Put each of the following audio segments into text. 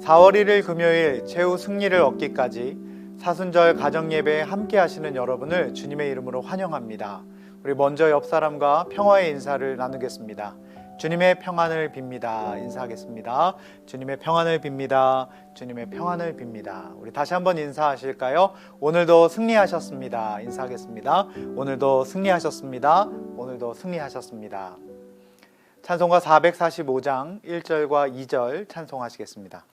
4월 1일 금요일 최후 승리를 얻기까지 사순절 가정예배에 함께 하시는 여러분을 주님의 이름으로 환영합니다. 우리 먼저 옆 사람과 평화의 인사를 나누겠습니다. 주님의 평안을 빕니다. 인사하겠습니다. 주님의 평안을 빕니다. 주님의 평안을 빕니다. 우리 다시 한번 인사하실까요? 오늘도 승리하셨습니다. 인사하겠습니다. 오늘도 승리하셨습니다. 오늘도 승리하셨습니다. 찬송가 445장 1절과 2절 찬송하시겠습니다.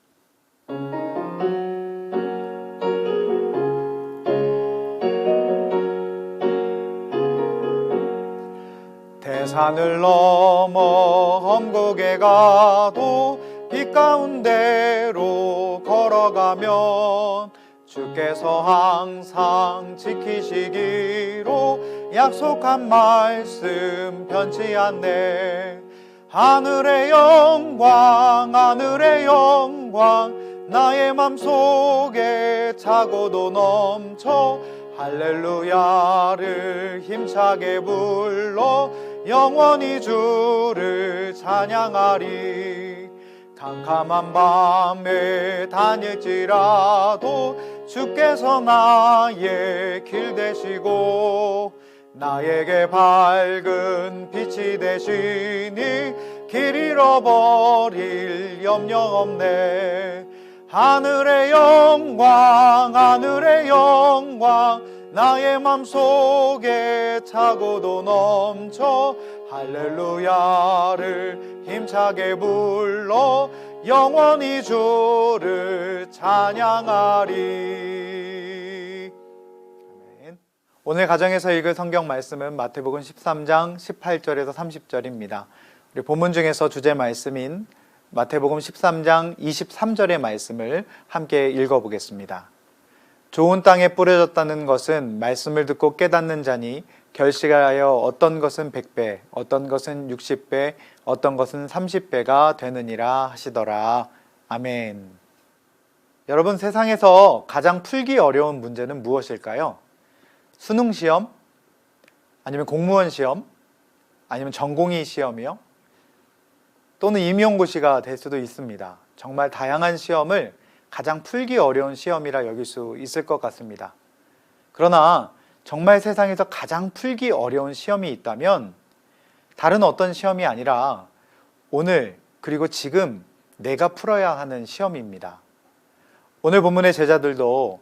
대산을 넘어 험곡에 가도 빛 가운데로 걸어가면 주께서 항상 지키시기로 약속한 말씀 변치 않네. 하늘의 영광 하늘의 영광 나의 맘속에 차고도 넘쳐 할렐루야를 힘차게 불러 영원히 주를 찬양하리. 캄캄한 밤에 다닐지라도 주께서 나의 길 되시고 나에게 밝은 빛이 되시니 길 잃어버릴 염려 없네. 하늘의 영광 하늘의 영광 나의 맘속에 차고도 넘쳐 할렐루야를 힘차게 불러 영원히 주를 찬양하리. 아멘. 오늘 가정에서 읽을 성경 말씀은 마태복음 13장 18절에서 30절입니다. 우리 본문 중에서 주제 말씀인 마태복음 13장 23절의 말씀을 함께 읽어보겠습니다. 좋은 땅에 뿌려졌다는 것은 말씀을 듣고 깨닫는 자니 결실하여 어떤 것은 100배, 어떤 것은 60배, 어떤 것은 30배가 되느니라 하시더라. 아멘. 여러분, 세상에서 가장 풀기 어려운 문제는 무엇일까요? 수능 시험? 아니면 공무원 시험? 아니면 전공의 시험이요? 또는 임용고시가 될 수도 있습니다. 정말 다양한 시험을 가장 풀기 어려운 시험이라 여길 수 있을 것 같습니다. 그러나 정말 세상에서 가장 풀기 어려운 시험이 있다면 다른 어떤 시험이 아니라 오늘 그리고 지금 내가 풀어야 하는 시험입니다. 오늘 본문의 제자들도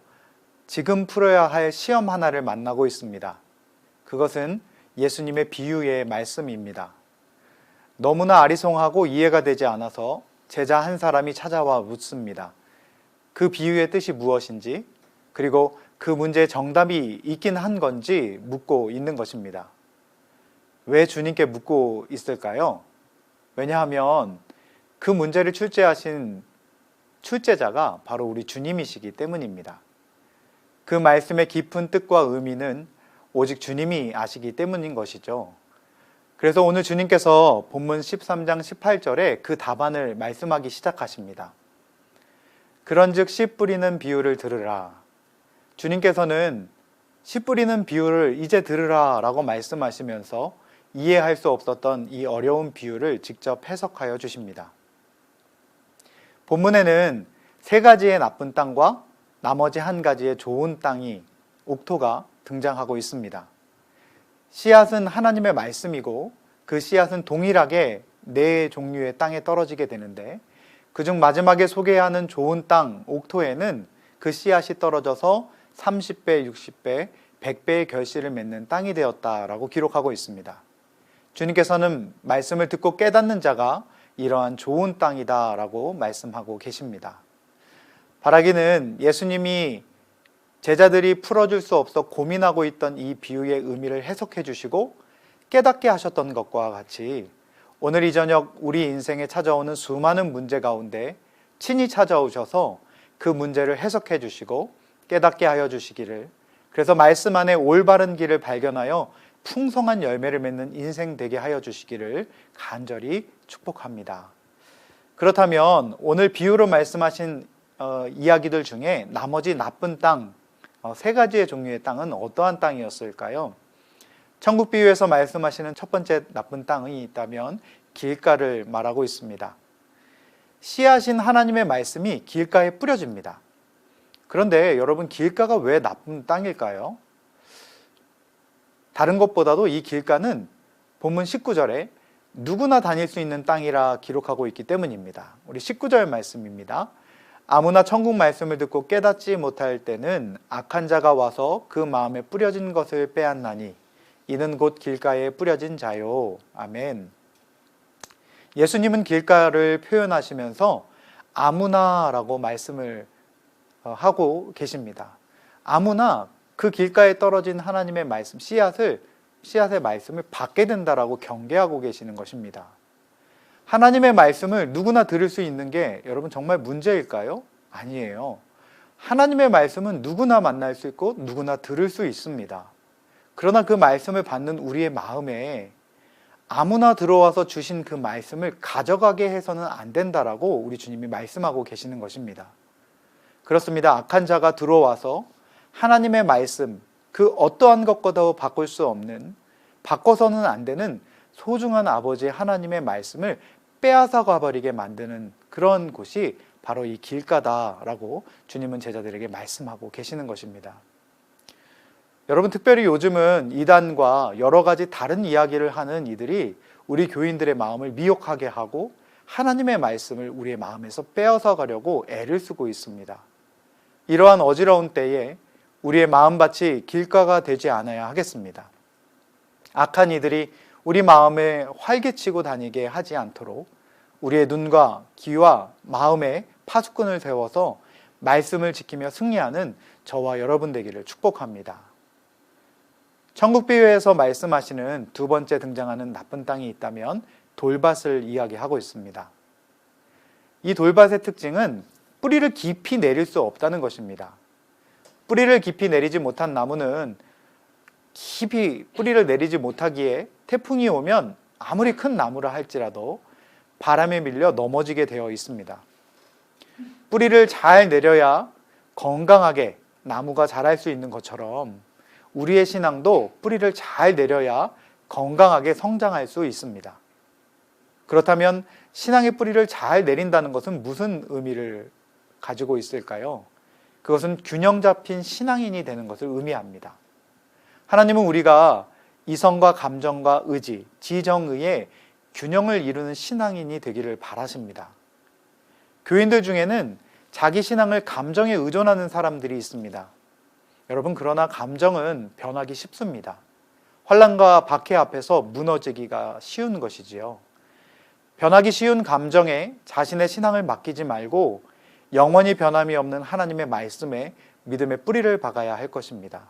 지금 풀어야 할 시험 하나를 만나고 있습니다. 그것은 예수님의 비유의 말씀입니다. 너무나 아리송하고 이해가 되지 않아서 제자 한 사람이 찾아와 묻습니다. 그 비유의 뜻이 무엇인지, 그리고 그 문제의 정답이 있긴 한 건지 묻고 있는 것입니다. 왜 주님께 묻고 있을까요? 왜냐하면 그 문제를 출제하신 출제자가 바로 우리 주님이시기 때문입니다. 그 말씀의 깊은 뜻과 의미는 오직 주님이 아시기 때문인 것이죠. 그래서 오늘 주님께서 본문 13장 18절에 그 답안을 말씀하기 시작하십니다. 그런즉 씨 뿌리는 비유를 들으라. 주님께서는 씨 뿌리는 비유를 이제 들으라 라고 말씀하시면서 이해할 수 없었던 이 어려운 비유를 직접 해석하여 주십니다. 본문에는 세 가지의 나쁜 땅과 나머지 한 가지의 좋은 땅이 옥토가 등장하고 있습니다. 씨앗은 하나님의 말씀이고 그 씨앗은 동일하게 네 종류의 땅에 떨어지게 되는데 그중 마지막에 소개하는 좋은 땅 옥토에는 그 씨앗이 떨어져서 30배, 60배, 100배의 결실을 맺는 땅이 되었다라고 기록하고 있습니다. 주님께서는 말씀을 듣고 깨닫는 자가 이러한 좋은 땅이다라고 말씀하고 계십니다. 바라기는 예수님이 제자들이 풀어줄 수 없어 고민하고 있던 이 비유의 의미를 해석해 주시고 깨닫게 하셨던 것과 같이 오늘 이 저녁 우리 인생에 찾아오는 수많은 문제 가운데 친히 찾아오셔서 그 문제를 해석해 주시고 깨닫게 하여 주시기를, 그래서 말씀 안에 올바른 길을 발견하여 풍성한 열매를 맺는 인생 되게 하여 주시기를 간절히 축복합니다. 그렇다면 오늘 비유로 말씀하신 이야기들 중에 나머지 나쁜 땅, 세 가지의 종류의 땅은 어떠한 땅이었을까요? 천국 비유에서 말씀하시는 첫 번째 나쁜 땅이 있다면 길가를 말하고 있습니다. 씨앗인 하나님의 말씀이 길가에 뿌려집니다. 그런데 여러분, 길가가 왜 나쁜 땅일까요? 다른 것보다도 이 길가는 본문 19절에 누구나 다닐 수 있는 땅이라 기록하고 있기 때문입니다. 우리 19절 말씀입니다. 아무나 천국 말씀을 듣고 깨닫지 못할 때는 악한 자가 와서 그 마음에 뿌려진 것을 빼앗나니 이는 곧 길가에 뿌려진 자요. 아멘. 예수님은 길가를 표현하시면서 아무나라고 말씀을 하고 계십니다. 아무나 그 길가에 떨어진 하나님의 말씀, 씨앗의 말씀을 받게 된다라고 경계하고 계시는 것입니다. 하나님의 말씀을 누구나 들을 수 있는 게 여러분 정말 문제일까요? 아니에요. 하나님의 말씀은 누구나 만날 수 있고 누구나 들을 수 있습니다. 그러나 그 말씀을 받는 우리의 마음에 아무나 들어와서 주신 그 말씀을 가져가게 해서는 안 된다라고 우리 주님이 말씀하고 계시는 것입니다. 그렇습니다. 악한 자가 들어와서 하나님의 말씀, 그 어떠한 것과도 바꿀 수 없는, 바꿔서는 안 되는 소중한 아버지 하나님의 말씀을 빼앗아 가버리게 만드는 그런 곳이 바로 이 길가다라고 주님은 제자들에게 말씀하고 계시는 것입니다. 여러분, 특별히 요즘은 이단과 여러 가지 다른 이야기를 하는 이들이 우리 교인들의 마음을 미혹하게 하고 하나님의 말씀을 우리의 마음에서 빼앗아 가려고 애를 쓰고 있습니다. 이러한 어지러운 때에 우리의 마음밭이 길가가 되지 않아야 하겠습니다. 악한 이들이 우리 마음에 활개치고 다니게 하지 않도록 우리의 눈과 귀와 마음에 파수꾼을 세워서 말씀을 지키며 승리하는 저와 여러분 되기를 축복합니다. 천국비유에서 말씀하시는 두 번째 등장하는 나쁜 땅이 있다면 돌밭을 이야기하고 있습니다. 이 돌밭의 특징은 뿌리를 깊이 내릴 수 없다는 것입니다. 뿌리를 깊이 내리지 못한 나무는 깊이 뿌리를 내리지 못하기에 태풍이 오면 아무리 큰 나무라 할지라도 바람에 밀려 넘어지게 되어 있습니다. 뿌리를 잘 내려야 건강하게 나무가 자랄 수 있는 것처럼 우리의 신앙도 뿌리를 잘 내려야 건강하게 성장할 수 있습니다. 그렇다면 신앙의 뿌리를 잘 내린다는 것은 무슨 의미를 가지고 있을까요? 그것은 균형 잡힌 신앙인이 되는 것을 의미합니다. 하나님은 우리가 이성과 감정과 의지, 지정의의 균형을 이루는 신앙인이 되기를 바라십니다. 교인들 중에는 자기 신앙을 감정에 의존하는 사람들이 있습니다. 여러분, 그러나 감정은 변하기 쉽습니다. 환난과 박해 앞에서 무너지기가 쉬운 것이지요. 변하기 쉬운 감정에 자신의 신앙을 맡기지 말고 영원히 변함이 없는 하나님의 말씀에 믿음의 뿌리를 박아야 할 것입니다.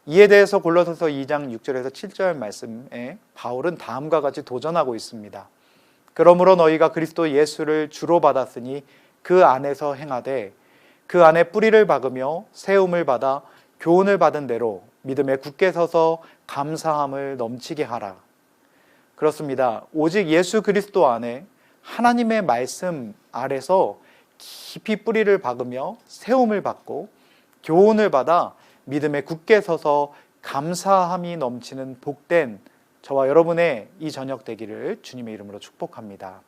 이에 대해서 골로새서 2장 6절에서 7절 말씀에 바울은 다음과 같이 도전하고 있습니다. 그러므로 너희가 그리스도 예수를 주로 받았으니 그 안에서 행하되 그 안에 뿌리를 박으며 세움을 받아 교훈을 받은 대로 믿음에 굳게 서서 감사함을 넘치게 하라. 그렇습니다. 오직 예수 그리스도 안에 하나님의 말씀 아래서 깊이 뿌리를 박으며 세움을 받고 교훈을 받아 믿음에 굳게 서서 감사함이 넘치는 복된 저와 여러분의 이 저녁 되기를 주님의 이름으로 축복합니다.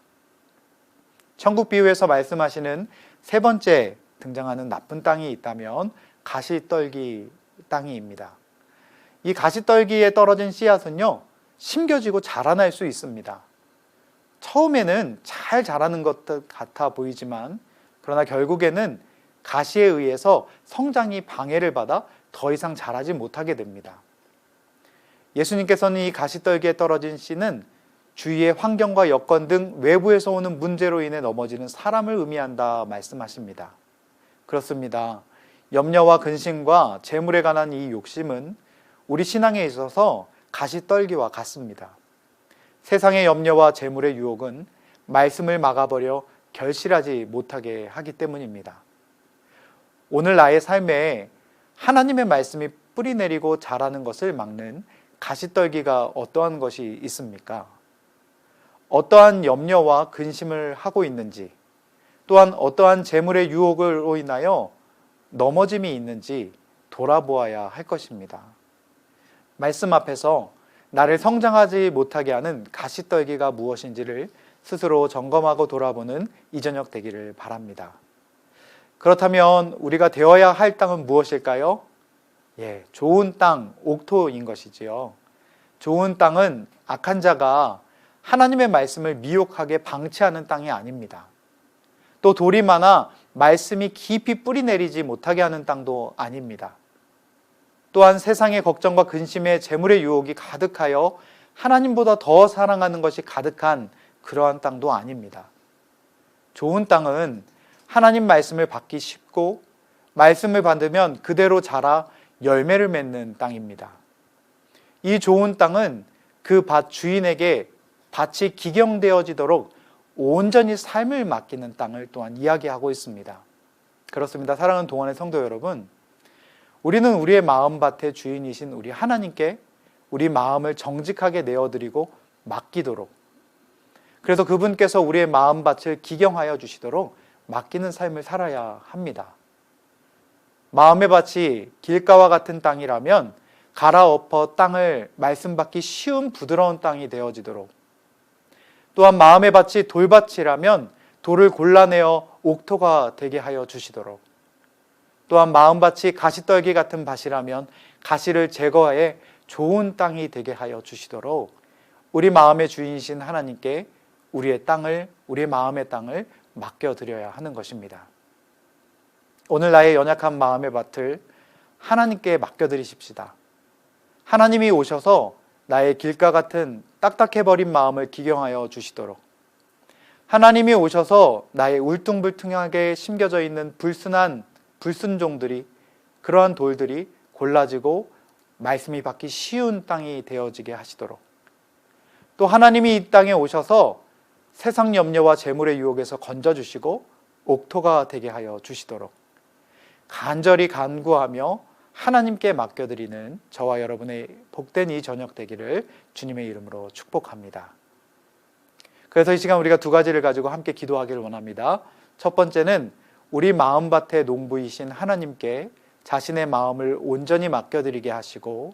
천국비유에서 말씀하시는 세 번째 등장하는 나쁜 땅이 있다면 가시떨기 땅이입니다. 이 가시떨기에 떨어진 씨앗은요, 심겨지고 자라날 수 있습니다. 처음에는 잘 자라는 것 같아 보이지만 그러나 결국에는 가시에 의해서 성장이 방해를 받아 더 이상 자라지 못하게 됩니다. 예수님께서는 이 가시떨기에 떨어진 씨는 주위의 환경과 여건 등 외부에서 오는 문제로 인해 넘어지는 사람을 의미한다 말씀하십니다. 그렇습니다. 염려와 근심과 재물에 관한 이 욕심은 우리 신앙에 있어서 가시떨기와 같습니다. 세상의 염려와 재물의 유혹은 말씀을 막아버려 결실하지 못하게 하기 때문입니다. 오늘 나의 삶에 하나님의 말씀이 뿌리 내리고 자라는 것을 막는 가시떨기가 어떠한 것이 있습니까? 어떠한 염려와 근심을 하고 있는지, 또한 어떠한 재물의 유혹으로 인하여 넘어짐이 있는지 돌아보아야 할 것입니다. 말씀 앞에서 나를 성장하지 못하게 하는 가시떨기가 무엇인지를 스스로 점검하고 돌아보는 이 저녁 되기를 바랍니다. 그렇다면 우리가 되어야 할 땅은 무엇일까요? 좋은 땅, 옥토인 것이지요. 좋은 땅은 악한 자가 하나님의 말씀을 미혹하게 방치하는 땅이 아닙니다. 또 돌이 많아 말씀이 깊이 뿌리 내리지 못하게 하는 땅도 아닙니다. 또한 세상의 걱정과 근심에 재물의 유혹이 가득하여 하나님보다 더 사랑하는 것이 가득한 그러한 땅도 아닙니다. 좋은 땅은 하나님 말씀을 받기 쉽고 말씀을 받으면 그대로 자라 열매를 맺는 땅입니다. 이 좋은 땅은 그 밭 주인에게 밭이 기경되어지도록 온전히 삶을 맡기는 땅을 또한 이야기하고 있습니다. 그렇습니다. 사랑하는 동안의 성도 여러분, 우리는 우리의 마음밭의 주인이신 우리 하나님께 우리 마음을 정직하게 내어드리고 맡기도록, 그래서 그분께서 우리의 마음밭을 기경하여 주시도록 맡기는 삶을 살아야 합니다. 마음의 밭이 길가와 같은 땅이라면 갈아엎어 땅을 말씀받기 쉬운 부드러운 땅이 되어지도록, 또한 마음의 밭이 돌밭이라면 돌을 골라내어 옥토가 되게 하여 주시도록, 또한 마음밭이 가시떨기 같은 밭이라면 가시를 제거해 좋은 땅이 되게 하여 주시도록 우리 마음의 주인이신 하나님께 우리의 땅을, 우리의 마음의 땅을 맡겨드려야 하는 것입니다. 오늘 나의 연약한 마음의 밭을 하나님께 맡겨드리십시다. 하나님이 오셔서 나의 길가 같은 딱딱해버린 마음을 기경하여 주시도록, 하나님이 오셔서 나의 울퉁불퉁하게 심겨져 있는 불순종들이, 그러한 돌들이 골라지고 말씀이 받기 쉬운 땅이 되어지게 하시도록, 또 하나님이 이 땅에 오셔서 세상 염려와 재물의 유혹에서 건져주시고 옥토가 되게 하여 주시도록 간절히 간구하며 하나님께 맡겨드리는 저와 여러분의 복된 이 저녁 되기를 주님의 이름으로 축복합니다. 그래서 이 시간 우리가 두 가지를 가지고 함께 기도하기를 원합니다. 첫 번째는 우리 마음밭의 농부이신 하나님께 자신의 마음을 온전히 맡겨드리게 하시고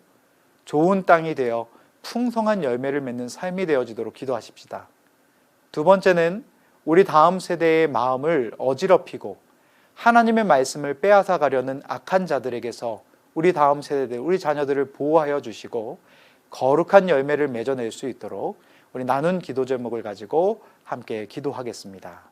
좋은 땅이 되어 풍성한 열매를 맺는 삶이 되어지도록 기도하십시다. 두 번째는 우리 다음 세대의 마음을 어지럽히고 하나님의 말씀을 빼앗아 가려는 악한 자들에게서 우리 다음 세대들, 우리 자녀들을 보호하여 주시고 거룩한 열매를 맺어낼 수 있도록 우리 나눈 기도 제목을 가지고 함께 기도하겠습니다.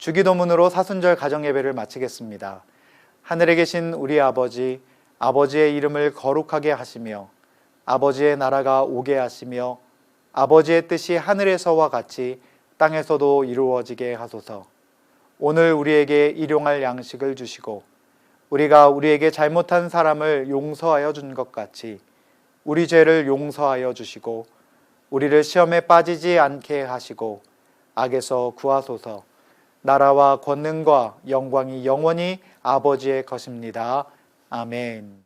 주기도문으로 사순절 가정예배를 마치겠습니다. 하늘에 계신 우리 아버지, 아버지의 이름을 거룩하게 하시며 아버지의 나라가 오게 하시며 아버지의 뜻이 하늘에서와 같이 땅에서도 이루어지게 하소서. 오늘 우리에게 일용할 양식을 주시고 우리가 우리에게 잘못한 사람을 용서하여 준 것 같이 우리 죄를 용서하여 주시고 우리를 시험에 빠지지 않게 하시고 악에서 구하소서. 나라와 권능과 영광이 영원히 아버지의 것입니다. 아멘.